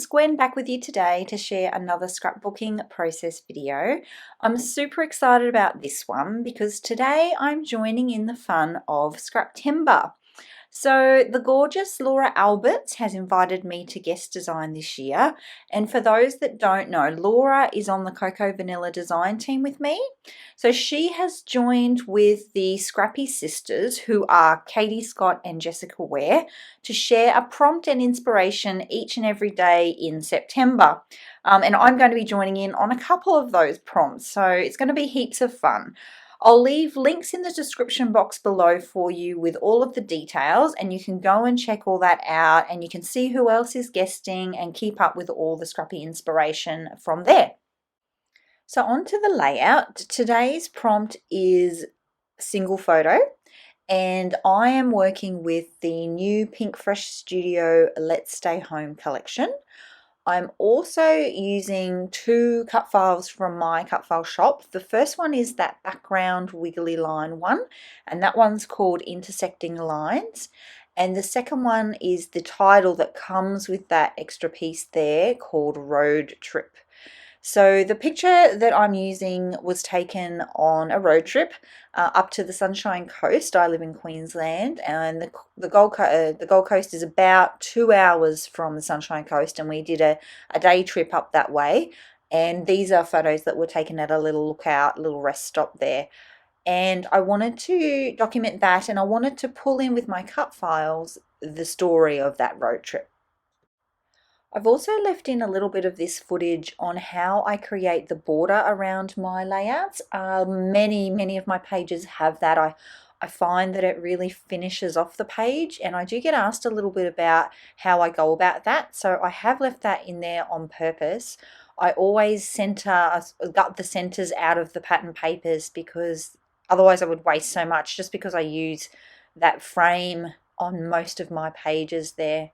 it's Gwen back with you today to share another scrapbooking process video. I'm super excited about this one because today I'm joining in the fun of Scraptember. So the gorgeous Laura Alberts has invited me to guest design this year, and for those that don't know, Laura is on the Cocoa Vanilla design team with me. So she has joined with the Scrappy sisters, who are Katie Scott and Jessica Ware, to share a prompt and inspiration each and every day in September. And I'm going to be joining in on a couple of those prompts, so it's going to be heaps of fun. I'll leave links in the description box below for you with all of the details, and you can go and check all that out, and you can see who else is guesting and keep up with all the scrappy inspiration from there. So on to the layout. Today's prompt is single photo, and I am working with the new Pink Fresh Studio Let's Stay Home collection. I'm also using two cut files from my cut file shop. The first one is that background wiggly line one, and that one's called Intersecting Lines. And the second one is the title that comes with that extra piece there called Road Trip. So the picture that I'm using was taken on a road trip up to the Sunshine Coast. I live in Queensland, and the Gold Coast is about 2 hours from the Sunshine Coast, and we did a day trip up that way. And these are photos that were taken at a little lookout, little rest stop there. And I wanted to document that, and I wanted to pull in with my cut files the story of that road trip. I've also left in a little bit of this footage on how I create the border around my layouts. Many of my pages have that. I find that it really finishes off the page, and I do get asked a little bit about how I go about that, so I have left that in there on purpose. I always gut the centers out of the pattern papers because otherwise I would waste so much, just because I use that frame on most of my pages there.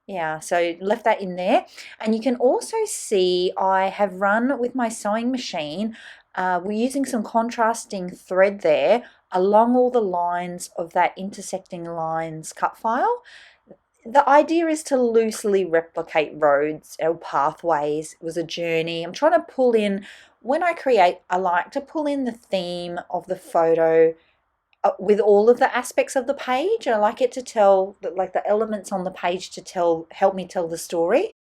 Yeah, so left that in there. And you can also see I have run with my sewing machine. We're using some contrasting thread there along all the lines of that Intersecting Lines cut file. The idea is to loosely replicate roads or pathways. It was a journey. I'm trying to pull in, when I create, I like to pull in the theme of the photo with all of the aspects of the page. I like it to tell, like the elements on the page to help me tell the story.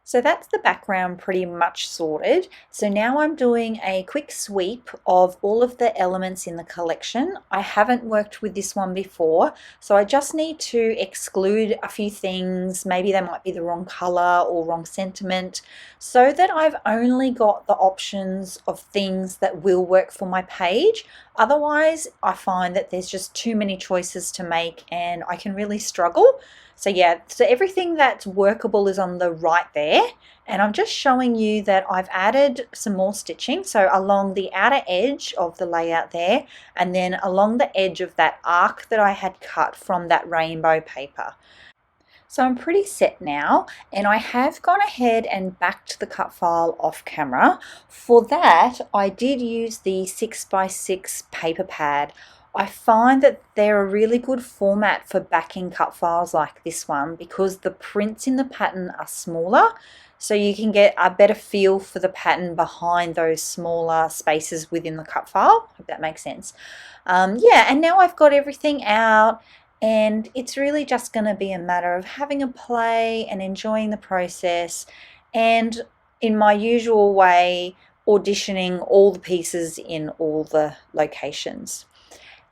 So that's the background pretty much sorted. So now I'm doing a quick sweep of all of the elements in the collection. I haven't worked with this one before, so I just need to exclude a few things. Maybe they might be the wrong color or wrong sentiment, so that I've only got the options of things that will work for my page. Otherwise, I find that there's just too many choices to make and I can really struggle. So yeah, so everything that's workable is on the right there, and I'm just showing you that I've added some more stitching, so along the outer edge of the layout there, and then along the edge of that arc that I had cut from that rainbow paper. So I'm pretty set now, and I have gone ahead and backed the cut file off camera. For that, I did use the 6x6 paper pad. I find that they're a really good format for backing cut files like this one because the prints in the pattern are smaller, so you can get a better feel for the pattern behind those smaller spaces within the cut file. Hope that makes sense. Yeah, and now I've got everything out, and it's really just going to be a matter of having a play and enjoying the process, and in my usual way, auditioning all the pieces in all the locations.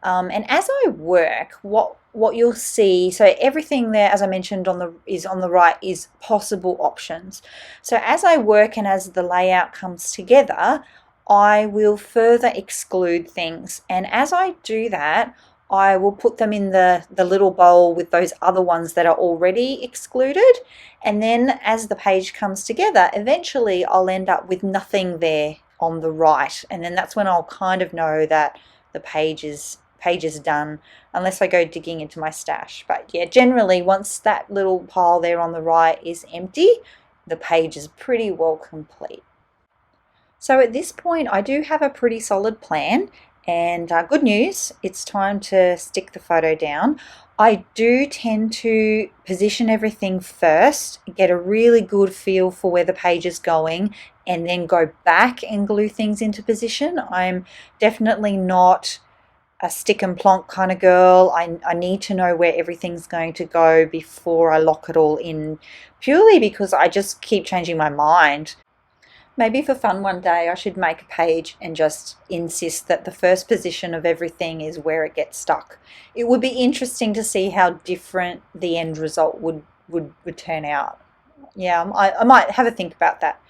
And as I work, what you'll see, so everything there, as I mentioned, on the right is possible options. So as I work and as the layout comes together, I will further exclude things. And as I do that, I will put them in the little bowl with those other ones that are already excluded. And then as the page comes together, eventually I'll end up with nothing there on the right. And then that's when I'll kind of know that the page is done, unless I go digging into my stash. But yeah, generally once that little pile there on the right is empty, the page is pretty well complete. So at this point I do have a pretty solid plan, and good news, it's time to stick the photo down. I do tend to position everything first, get a really good feel for where the page is going, and then go back and glue things into position. I'm definitely not a stick and plonk kind of girl. I need to know where everything's going to go before I lock it all in, purely because I just keep changing my mind. Maybe for fun one day I should make a page and just insist that the first position of everything is where it gets stuck. It would be interesting to see how different the end result would turn out. Yeah, I might have a think about that.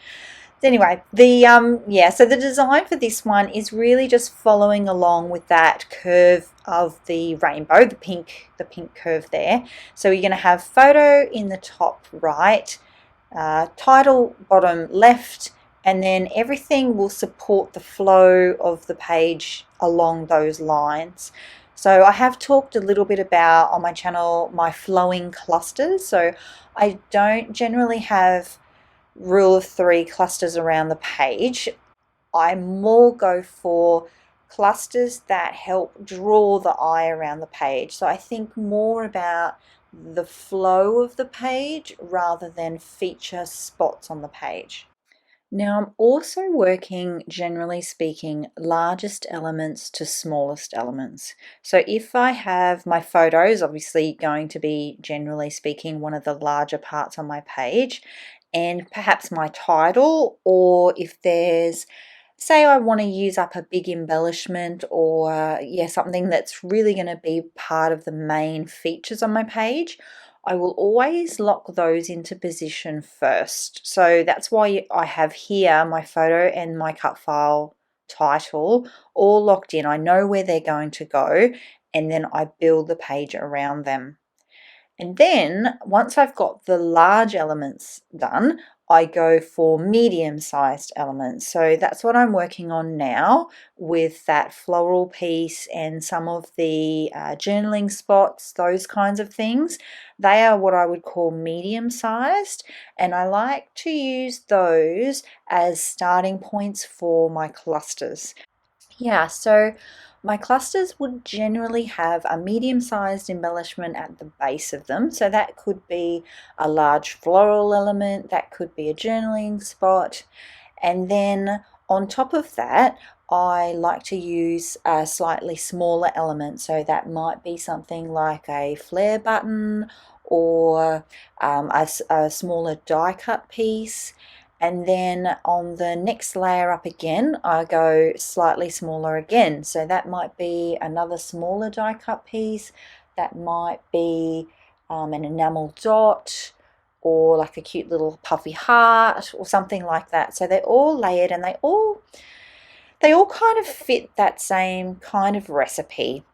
Anyway, so the design for this one is really just following along with that curve of the rainbow, the pink curve there. So you're going to have photo in the top right, title bottom left, and then everything will support the flow of the page along those lines. So I have talked a little bit about on my channel my flowing clusters. So I don't generally have rule of three clusters around the page. I more go for clusters that help draw the eye around the page. So I think more about the flow of the page rather than feature spots on the page. Now I'm also working, generally speaking, largest elements to smallest elements. So if I have my photos, obviously going to be, generally speaking, one of the larger parts on my page, and perhaps my title, or if there's, say I want to use up a big embellishment or something that's really going to be part of the main features on my page, I will always lock those into position first. So that's why I have here my photo and my cut file title all locked in. I know where they're going to go, and then I build the page around them. And then once I've got the large elements done, I go for medium-sized elements. So that's what I'm working on now with that floral piece and some of the journaling spots, those kinds of things. They are what I would call medium-sized, and I like to use those as starting points for my clusters. Yeah, so my clusters would generally have a medium-sized embellishment at the base of them. So that could be a large floral element, that could be a journaling spot. And then on top of that, I like to use a slightly smaller element. So that might be something like a flare button or a smaller die cut piece. And then on the next layer up again, I go slightly smaller again. So that might be another smaller die cut piece. That might be an enamel dot or like a cute little puffy heart or something like that. So they're all layered and they all kind of fit that same kind of recipe.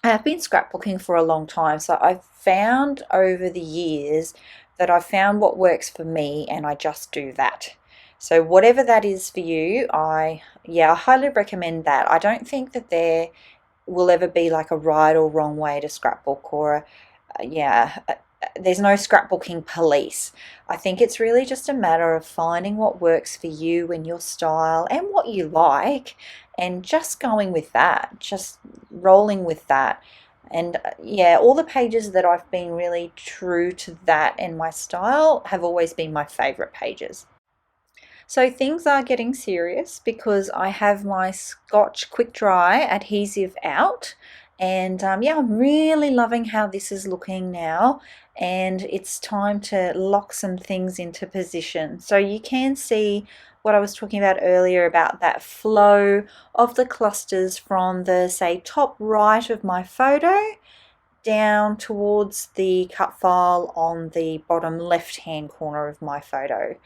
I have been scrapbooking for a long time, so I've found over the years that I've found what works for me and I just do that. So whatever that is for you, I highly recommend that. I don't think that there will ever be like a right or wrong way to scrapbook or there's no scrapbooking police. I think it's really just a matter of finding what works for you and your style and what you like and just going with that, just rolling with that. And all the pages that I've been really true to that and my style have always been my favorite pages. So things are getting serious because I have my Scotch Quick Dry adhesive out, and I'm really loving how this is looking now, and it's time to lock some things into position. So you can see what I was talking about earlier about that flow of the clusters from the, say, top right of my photo down towards the cut file on the bottom left hand corner of my photo.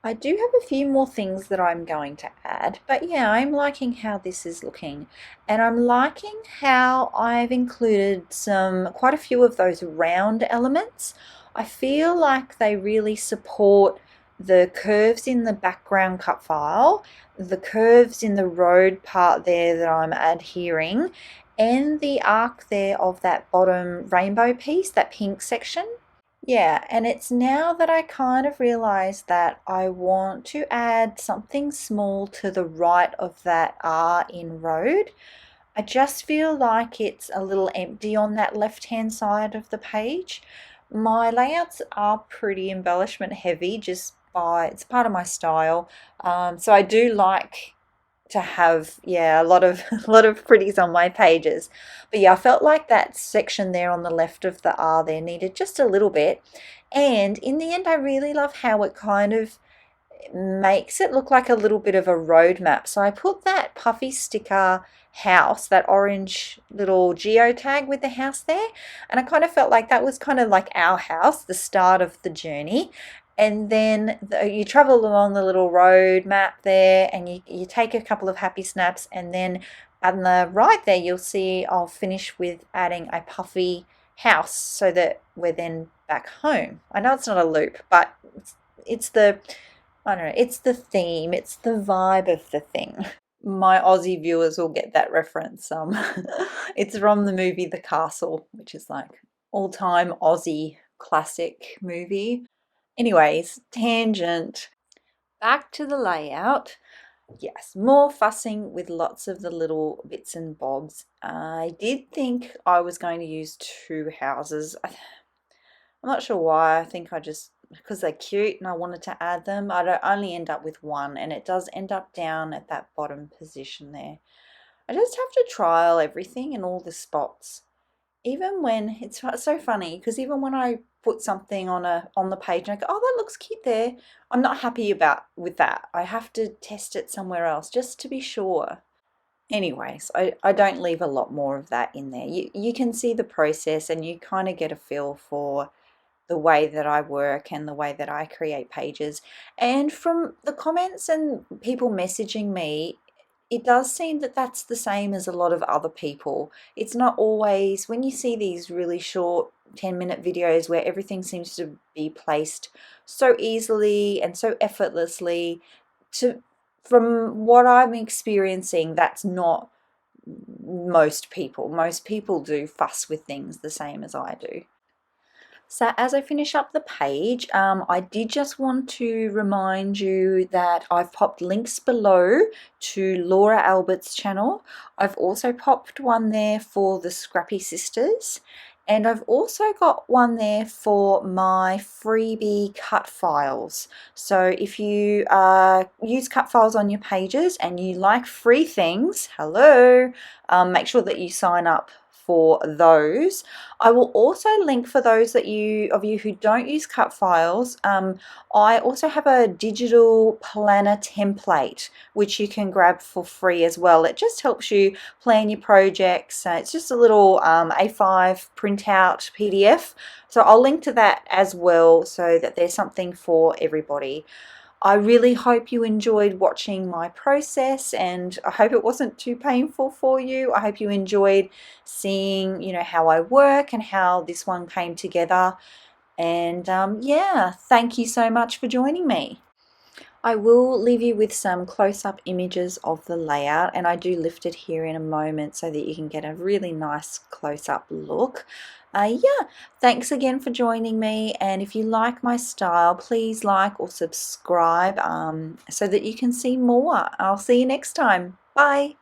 I do have a few more things that I'm going to add, but yeah, I'm liking how this is looking, and I'm liking how I've included quite a few of those round elements. I feel like they really support the curves in the background cut file, the curves in the road part there that I'm adhering, and the arc there of that bottom rainbow piece, that pink section. Yeah, and it's now that I kind of realize that I want to add something small to the right of that R in road. I just feel like it's a little empty on that left-hand side of the page. My layouts are pretty embellishment heavy, just by it's part of my style. So I do like to have, yeah, a lot of a lot of pretties on my pages. But yeah, I felt like that section there on the left of the R there needed just a little bit. And in the end, I really love how it kind of makes it look like a little bit of a road map. So I put that puffy sticker house, that orange little geotag with the house there, and I kind of felt like that was kind of like our house, the start of the journey. And then you travel along the little road map there, and you take a couple of happy snaps, and then on the right there you'll see I'll finish with adding a puffy house so that we're then back home. I know it's not a loop, but it's the, I don't know, it's the theme, it's the vibe of the thing. My Aussie viewers will get that reference. It's from the movie The Castle, which is like all-time Aussie classic movie. Anyways, tangent. Back to the layout. Yes, more fussing with lots of the little bits and bobs. I did think I was going to use two houses. I'm not sure why. I think I just, because they're cute and I wanted to add them. I'd only end up with one, and it does end up down at that bottom position there. I just have to trial everything in all the spots. Even when it's so funny, because even when I put something on the page and I go, oh, that looks cute there, I'm not happy with that. I have to test it somewhere else just to be sure. Anyways, I don't leave a lot more of that in there. You can see the process and you kind of get a feel for the way that I work and the way that I create pages. And from the comments and people messaging me, it does seem that that's the same as a lot of other people. It's not always, when you see these really short 10-minute videos where everything seems to be placed so easily and so effortlessly, to from what I'm experiencing, that's not most people. Most people do fuss with things the same as I do. So as I finish up the page, I did just want to remind you that I've popped links below to Laura Albert's channel. I've also popped one there for the Scrappy Sisters, and I've also got one there for my freebie cut files. So if you use cut files on your pages and you like free things, hello, make sure that you sign up for those. I will also link for those of you who don't use cut files. I also have a digital planner template which you can grab for free as well. It just helps you plan your projects. It's just a little A5 printout PDF. So I'll link to that as well so that there's something for everybody. I really hope you enjoyed watching my process, and I hope it wasn't too painful for you. I hope you enjoyed seeing, how I work and how this one came together. And yeah, thank you so much for joining me. I will leave you with some close-up images of the layout, and I do lift it here in a moment so that you can get a really nice close-up look. Yeah, thanks again for joining me, and if you like my style, please like or subscribe so that you can see more. I'll see you next time. Bye.